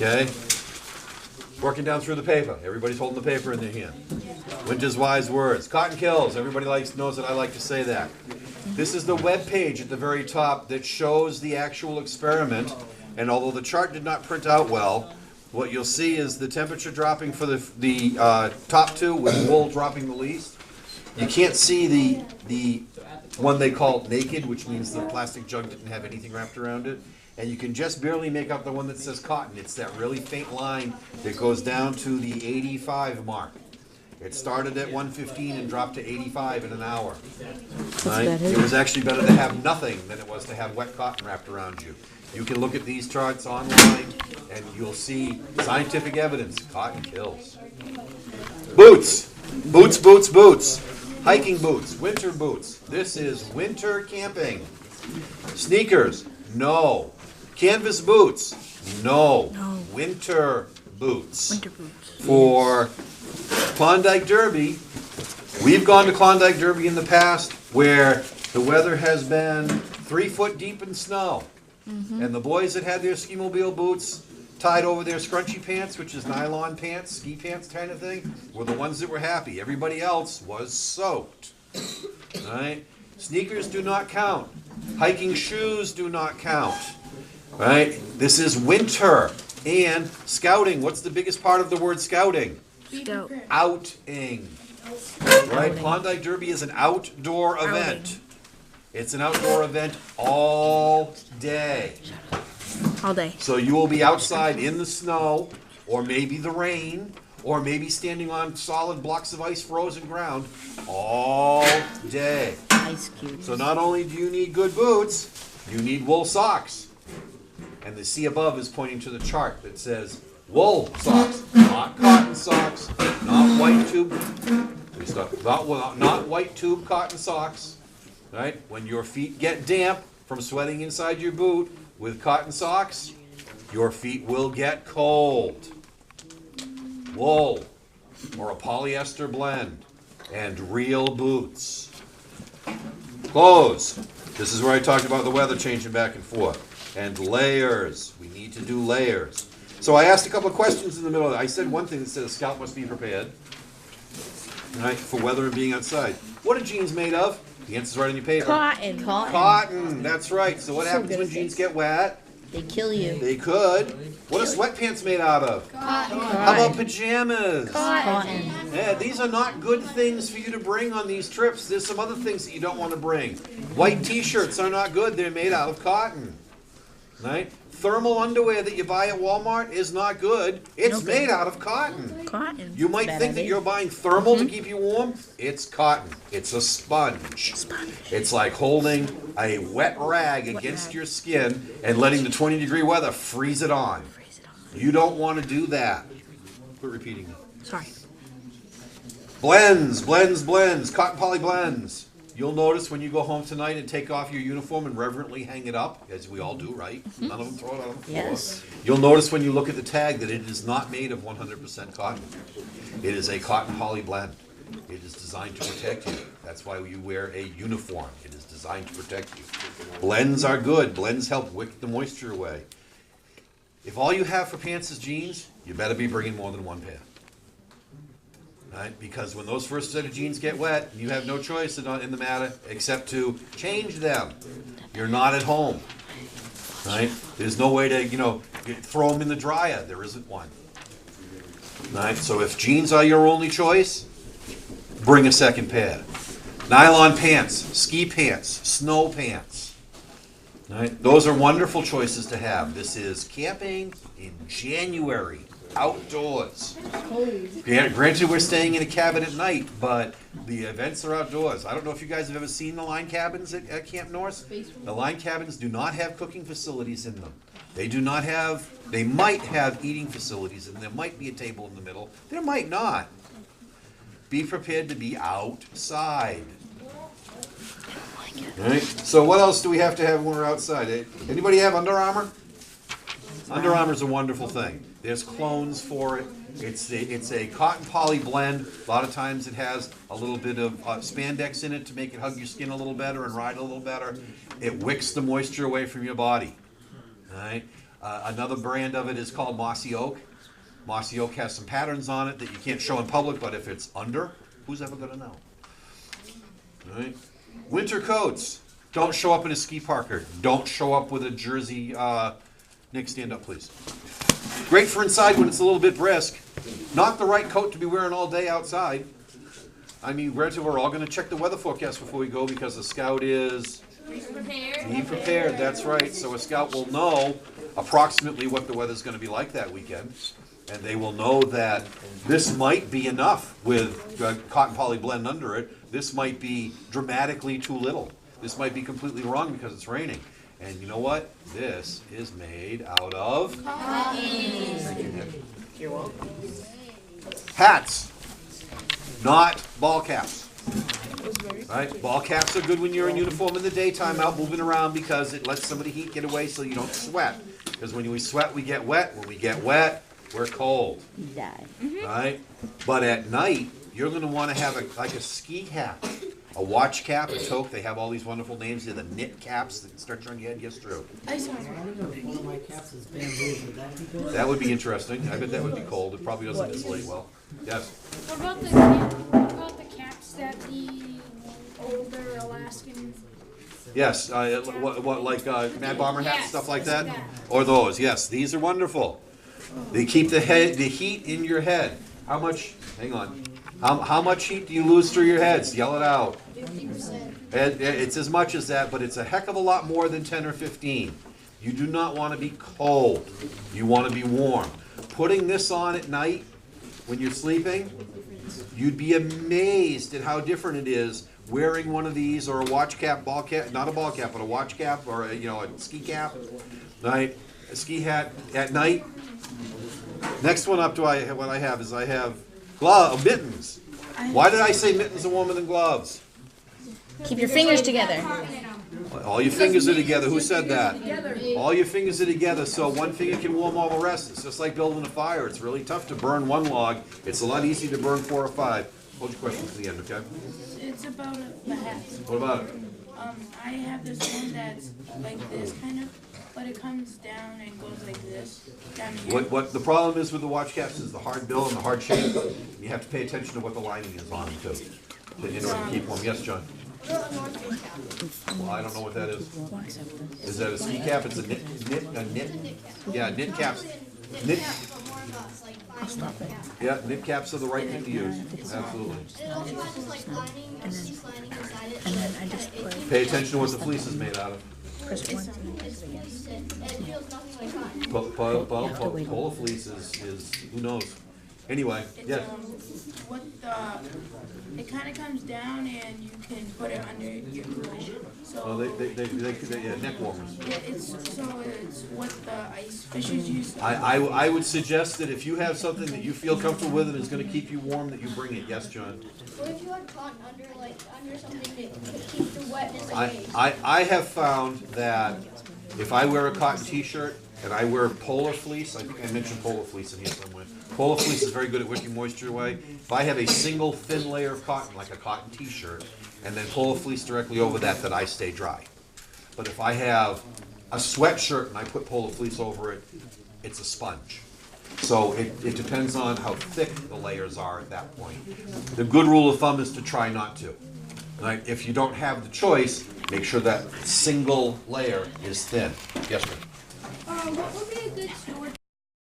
Okay? Working down through the paper. Everybody's holding the paper in their hand. Winter's wise words. Cotton kills. Everybody knows that I like to say that. This is the web page at the very top that shows the actual experiment. And although the chart did not print out well, what you'll see is the temperature dropping for the top two, with wool dropping the least. You can't see the one they call naked, which means the plastic jug didn't have anything wrapped around it. And you can just barely make out the one that says cotton. It's that really faint line that goes down to the 85 mark. It started at 115 and dropped to 85 in an hour. Right? It was actually better to have nothing than it was to have wet cotton wrapped around you. You can look at these charts online and you'll see scientific evidence. Cotton kills. Boots. Boots, boots, boots. Hiking boots, winter boots. This is winter camping. Sneakers, no. Canvas boots, no. Winter boots. Winter boots. For Klondike Derby, we've gone to Klondike Derby in the past where the weather has been 3 foot deep in snow. And the boys that had their ski mobile boots tied over their scrunchy pants, which is nylon pants, ski pants kind of thing, were the ones that were happy. Everybody else was soaked. Right? Sneakers do not count. Hiking shoes do not count. Right? This is winter. And scouting. What's the biggest part of the word scouting? Scout. Outing. Right? Klondike Derby is an outdoor event. It's an outdoor event all day. All day. So you will be outside in the snow, or maybe the rain, or maybe standing on solid blocks of ice frozen ground all day. Ice cubes. So not only do you need good boots, you need wool socks. And the C above is pointing to the chart that says wool socks, not cotton socks, not white tube. Not white tube cotton socks. Right? When your feet get damp from sweating inside your boot with cotton socks, your feet will get cold. Wool or a polyester blend and real boots. Clothes. This is where I talked about the weather changing back and forth. And layers. We need to do layers. So I asked a couple of questions in the middle of it. I said one thing that said a scout must be prepared. Right, for weather and being outside. What are jeans made of? The answer's right on your paper. Cotton. Cotton, that's right. So what happens when jeans get wet? They kill you. They could. What are sweatpants made out of? Cotton. How about pajamas? Cotton. Yeah, these are not good things for you to bring on these trips. There's some other things that you don't want to bring. White t-shirts are not good. They're made out of cotton. Right? Thermal underwear that you buy at Walmart is not good. It's made out of cotton. Cotton. You might think that you're buying thermal to keep you warm. It's cotton. It's a sponge. It's like holding a wet rag against your skin and letting the 20-degree weather freeze it on. You don't want to do that. Quit repeating it. Sorry. Blends, blends, blends. Cotton poly blends. You'll notice when you go home tonight and take off your uniform and reverently hang it up, as we all do, right? None of them throw it out on the floor. Yes. You'll notice when you look at the tag that it is not made of 100% cotton. It is a cotton poly blend. It is designed to protect you. That's why you wear a uniform. It is designed to protect you. Blends are good. Blends help wick the moisture away. If all you have for pants is jeans, you better be bringing more than one pair. Right? Because when those first set of jeans get wet, you have no choice in the matter except to change them. You're not at home. Right? There's no way to, throw them in the dryer. There isn't one. Right? So if jeans are your only choice, bring a second pair. Nylon pants, ski pants, snow pants. Right? Those are wonderful choices to have. This is camping in January. Outdoors. Granted, we're staying in a cabin at night, but the events are outdoors. I don't know if you guys have ever seen the line cabins at Camp Norse. The line cabins do not have cooking facilities in them. They do not have, they might have eating facilities, and there might be a table in the middle. There might not. Be prepared to be outside. All right. So what else do we have to have when we're outside? Anybody have Under Armour? Under Armour's a wonderful thing. There's clones for it. It's a cotton poly blend. A lot of times it has a little bit of spandex in it to make it hug your skin a little better and ride a little better. It wicks the moisture away from your body. All right. Another brand of it is called Mossy Oak. Mossy Oak has some patterns on it that you can't show in public, but if it's under, who's ever gonna know? All right. Winter coats. Don't show up in a ski parker. Don't show up with a jersey. Nick, stand up, please. Great for inside when it's a little bit brisk. Not the right coat to be wearing all day outside. I mean, granted, we're all going to check the weather forecast before we go because the scout is be prepared. That's right. So a scout will know approximately what the weather's going to be like that weekend, and they will know that this might be enough with cotton poly blend under it. This might be dramatically too little. This might be completely wrong because it's raining. And you know what? This is made out of cotton. You're welcome. Hats, not ball caps. Right? Ball caps are good when you're in uniform in the daytime out moving around because it lets some of the heat get away so you don't sweat. Because when we sweat, we get wet. When we get wet, we're cold. Die. Right? But at night, you're going to want to have like a ski cap. A watch cap, a toque, they have all these wonderful names. They're the knit caps that stretch on your head. Yes, Drew. One of my caps is bamboo. Would that be good? That would be interesting. I bet that would be cold. It probably doesn't insulate well. Yes. What about the caps that the older Alaskan? Yes. What like Mad Bomber hats, Yes, stuff like that? that. Or those. Yes. These are wonderful. They keep the heat in your head. How much? Hang on. How much heat do you lose through your heads? Yell it out. 50%. It's as much as that, but it's a heck of a lot more than 10 or 15. You do not want to be cold. You want to be warm. Putting this on at night when you're sleeping, you'd be amazed at how different it is wearing one of these or a watch cap, ball cap, not a ball cap, but a watch cap or a ski cap, right? A ski hat at night. Next one up I have mittens. Why did I say mittens are warmer than gloves? Keep your fingers together. All your fingers are together. Who said that? All your fingers are together, so one finger can warm all the rest. It's just like building a fire. It's really tough to burn one log. It's a lot easier to burn 4 or 5. Hold your question to the end, okay? It's about the hats. What about it? I have this one that's like this kind of, but it comes down and goes like this down here. What the problem is with the watch caps is the hard bill and the hard shape. You have to pay attention to what the lining is on them too, in order to keep warm. Yes, John? Well, I don't know what that is. Is that a ski cap? It's a knit? Yeah, knit caps. Knit. Yeah, knit caps are the right thing to use. Absolutely. It also has like lining, a fleece lining inside it. And then I just put Pay attention to what the fleece is made out of. press one. It's fleece and it feels nothing like cotton. Polar fleece is who knows. Anyway, It's, yeah. it kind of comes down and you can put it under your cushion. So Oh, yeah, neck warmers. yeah, it's what the ice fishers use. I would suggest that if you have something that you feel comfortable with and is going to keep you warm, that you bring it. Yes, John. What if you had cotton under something to keep the wetness away? I have found that if I wear a cotton T-shirt and I wear polar fleece, I think I mentioned polar fleece in here somewhere. Polar fleece is very good at wicking moisture away. If I have a single thin layer of cotton, like a cotton T-shirt, and then polar fleece directly over that I stay dry. But if I have a sweatshirt and I put polar fleece over it, it's a sponge. So it depends on how thick the layers are at that point. The good rule of thumb is to try not to. Right? If you don't have the choice, make sure that single layer is thin. Yes, ma'am. What would be a good store